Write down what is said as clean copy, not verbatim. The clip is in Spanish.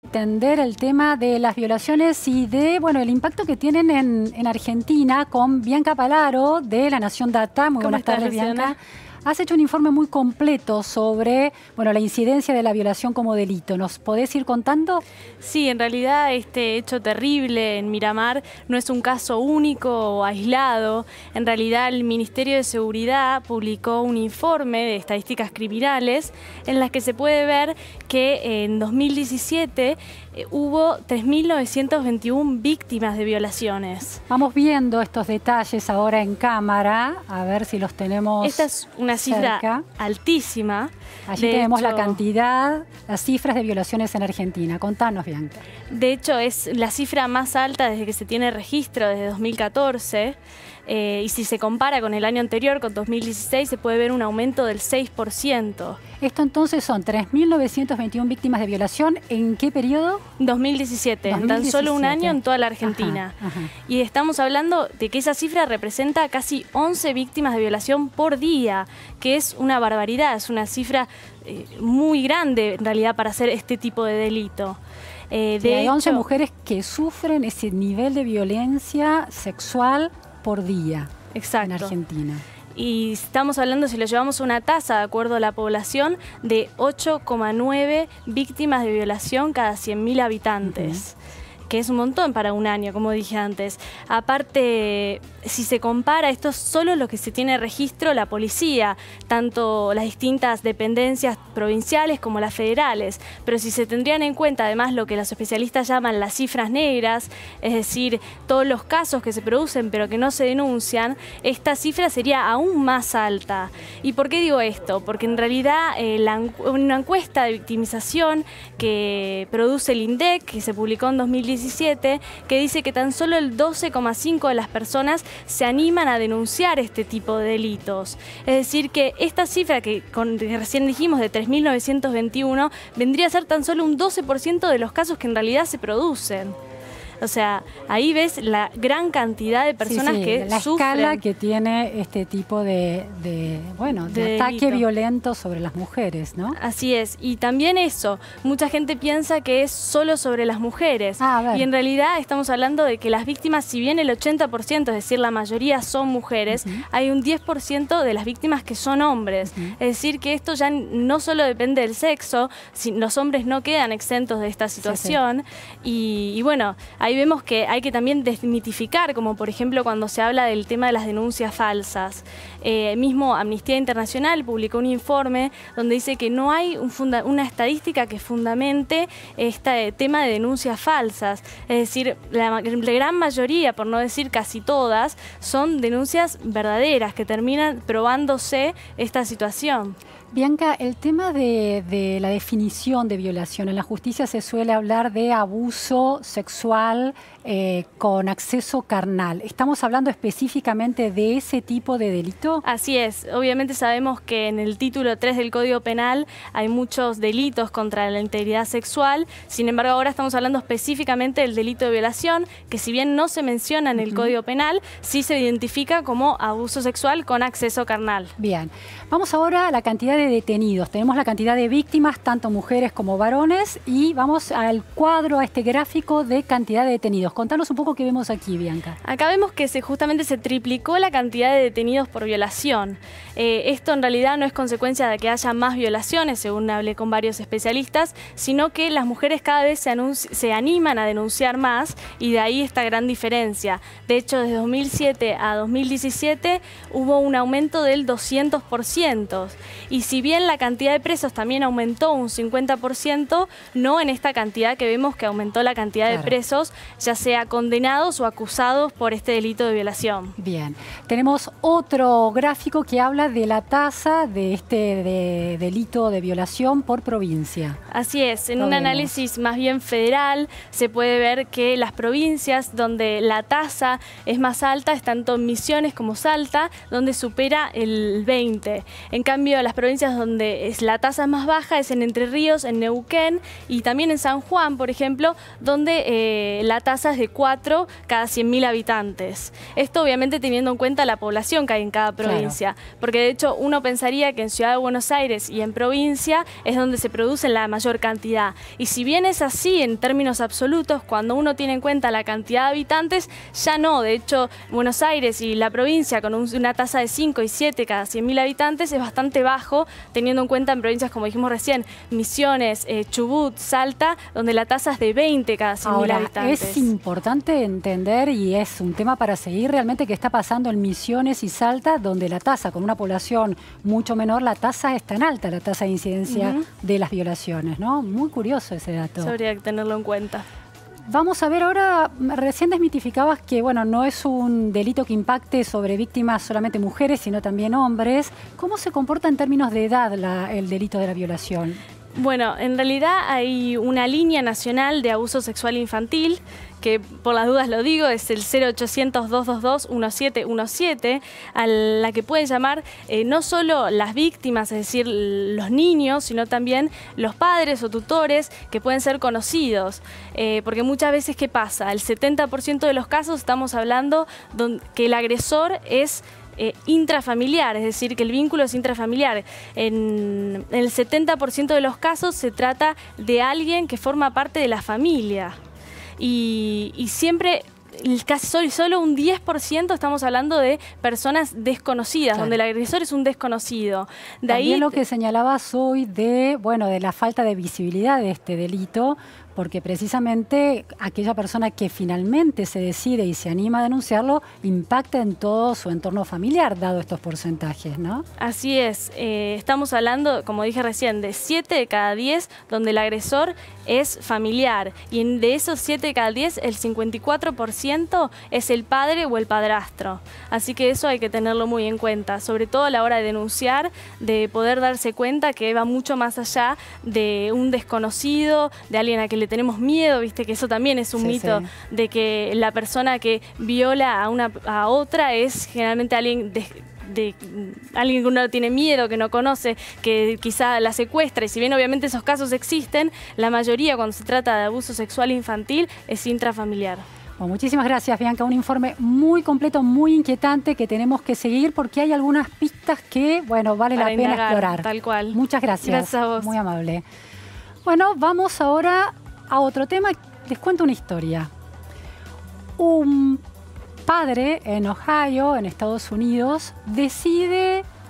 entender el tema de las violaciones y de, bueno, el impacto que tienen en Argentina con Bianca Palaro de La Nación Data. Muy buenas tardes, Bianca. Has hecho un informe muy completo sobre, bueno, la incidencia de la violación como delito. ¿Nos podés ir contando? Sí, en realidad este hecho terrible en Miramar no es un caso único o aislado. En realidad el Ministerio de Seguridad publicó un informe de estadísticas criminales en las que se puede ver que en 2017 hubo 3.921 víctimas de violaciones. Vamos viendo estos detalles ahora en cámara, a ver si los tenemos. Esta es una cifra cerca. Altísima. Allí tenemos la cantidad, las cifras de violaciones en Argentina. Contanos, Bianca. De hecho, es la cifra más alta desde que se tiene registro, desde 2014. Y si se compara con el año anterior, con 2016, se puede ver un aumento del 6%. Esto entonces son 3.921 víctimas de violación. ¿En qué periodo? 2017, en tan solo un año en toda la Argentina. Ajá. Y estamos hablando de que esa cifra representa casi 11 víctimas de violación por día, que es una barbaridad, es una cifra muy grande en realidad para hacer este tipo de delito. Hay 11 mujeres que sufren ese nivel de violencia sexual por día. Exacto. En Argentina. Y estamos hablando, si lo llevamos a una tasa de acuerdo a la población, de 8,9 víctimas de violación cada 100.000 habitantes. Que es un montón para un año, como dije antes. Aparte, si se compara, esto es solo lo que se tiene registro la policía, tanto las distintas dependencias provinciales como las federales. Pero si se tendrían en cuenta además lo que los especialistas llaman las cifras negras, es decir, todos los casos que se producen pero que no se denuncian, esta cifra sería aún más alta. ¿Y por qué digo esto? Porque en realidad una encuesta de victimización que produce el INDEC, que se publicó en 2017, que dice que tan solo el 12,5% de las personas se animan a denunciar este tipo de delitos. Es decir, que esta cifra que recién dijimos de 3.921 vendría a ser tan solo un 12% de los casos que en realidad se producen. O sea, ahí ves la gran cantidad de personas que la sufren. escala que tiene este tipo de ataque delito violento sobre las mujeres, ¿no? Así es. Y también eso, mucha gente piensa que es solo sobre las mujeres. Y en realidad estamos hablando de que las víctimas, si bien el 80%, es decir, la mayoría son mujeres, hay un 10% de las víctimas que son hombres. Es decir, que esto ya no solo depende del sexo, los hombres no quedan exentos de esta situación. Y bueno, ahí vemos que hay que también desmitificar, como por ejemplo cuando se habla del tema de las denuncias falsas. Mismo Amnistía Internacional publicó un informe donde dice que no hay una estadística que fundamente este tema de denuncias falsas. Es decir, la gran mayoría, por no decir casi todas, son denuncias verdaderas que terminan probándose esta situación. Bianca, el tema de la definición de violación, en la justicia se suele hablar de abuso sexual con acceso carnal. ¿Estamos hablando específicamente de ese tipo de delito? Así es. Obviamente sabemos que en el título 3 del Código Penal hay muchos delitos contra la integridad sexual. Sin embargo, ahora estamos hablando específicamente del delito de violación, que si bien no se menciona en el Código Penal, sí se identifica como abuso sexual con acceso carnal. Bien. Vamos ahora a la cantidad de detenidos. Tenemos la cantidad de víctimas, tanto mujeres como varones, y vamos al cuadro, a este gráfico de cantidad de detenidos. Contanos un poco qué vemos aquí, Bianca. Acá vemos que justamente se triplicó la cantidad de detenidos por violación. Esto en realidad no es consecuencia de que haya más violaciones, según hablé con varios especialistas, sino que las mujeres cada vez se animan a denunciar más, y de ahí esta gran diferencia. De hecho, desde 2007 a 2017 hubo un aumento del 200%. Y si bien la cantidad de presos también aumentó un 50%, no en esta cantidad que vemos que aumentó la cantidad de presos, ya sea condenados o acusados por este delito de violación. Bien. Tenemos otro gráfico que habla de la tasa de este delito de violación por provincia. Así es. En un análisis más bien federal se puede ver que las provincias donde la tasa es más alta es tanto en Misiones como Salta, donde supera el 20%. En cambio, las provincias provincias donde la tasa más baja es en Entre Ríos, en Neuquén y también en San Juan, por ejemplo, donde la tasa es de 4 cada 100.000 habitantes. Esto obviamente teniendo en cuenta la población que hay en cada provincia, porque de hecho uno pensaría que en Ciudad de Buenos Aires y en provincia es donde se produce la mayor cantidad. Y si bien es así en términos absolutos, cuando uno tiene en cuenta la cantidad de habitantes, ya no. De hecho, Buenos Aires y la provincia con una tasa de 5 y 7 cada 100.000 habitantes es bastante bajo, teniendo en cuenta en provincias como dijimos recién, Misiones, Chubut, Salta, donde la tasa es de 20 cada 100.000 habitantes. Es importante entender, y es un tema para seguir realmente, qué está pasando en Misiones y Salta, donde la tasa, con una población mucho menor, la tasa es tan alta, la tasa de incidencia de las violaciones, ¿no? Muy curioso ese dato. Habría que tenerlo en cuenta. Vamos a ver ahora, recién desmitificabas que, bueno, no es un delito que impacte sobre víctimas solamente mujeres, sino también hombres. ¿Cómo se comporta en términos de edad el delito de la violación? Bueno, en realidad hay una línea nacional de abuso sexual infantil, que por las dudas lo digo, es el 0800-222-1717, a la que pueden llamar no solo las víctimas, es decir, los niños, sino también los padres o tutores que pueden ser conocidos. Porque muchas veces, ¿qué pasa? El 70% de los casos estamos hablando que el agresor es intrafamiliar, es decir, que el vínculo es intrafamiliar. En el 70% de los casos se trata de alguien que forma parte de la familia. Y siempre, casi solo un 10% estamos hablando de personas desconocidas, donde el agresor es un desconocido. También lo que señalabas hoy de la falta de visibilidad de este delito, porque precisamente aquella persona que finalmente se decide y se anima a denunciarlo impacta en todo su entorno familiar, dado estos porcentajes, ¿no? Así es. Estamos hablando, como dije recién, de 7 de cada 10 donde el agresor es familiar. Y de esos 7 de cada 10, el 54% es el padre o el padrastro. Así que eso hay que tenerlo muy en cuenta, sobre todo a la hora de denunciar, de poder darse cuenta que va mucho más allá de un desconocido, de alguien a quien le tenemos miedo, viste que eso también es un mito, de que la persona que viola a otra es generalmente alguien alguien que uno tiene miedo, que no conoce, que quizá la secuestra. Y si bien obviamente esos casos existen, la mayoría cuando se trata de abuso sexual infantil es intrafamiliar. Bueno, muchísimas gracias, Bianca. Un informe muy completo, muy inquietante que tenemos que seguir porque hay algunas pistas que, vale la pena explorar. Tal cual. Muchas gracias. Gracias a vos. Muy amable. Bueno, vamos ahora a otro tema. Les cuento una historia. Un padre en Ohio, en Estados Unidos, decide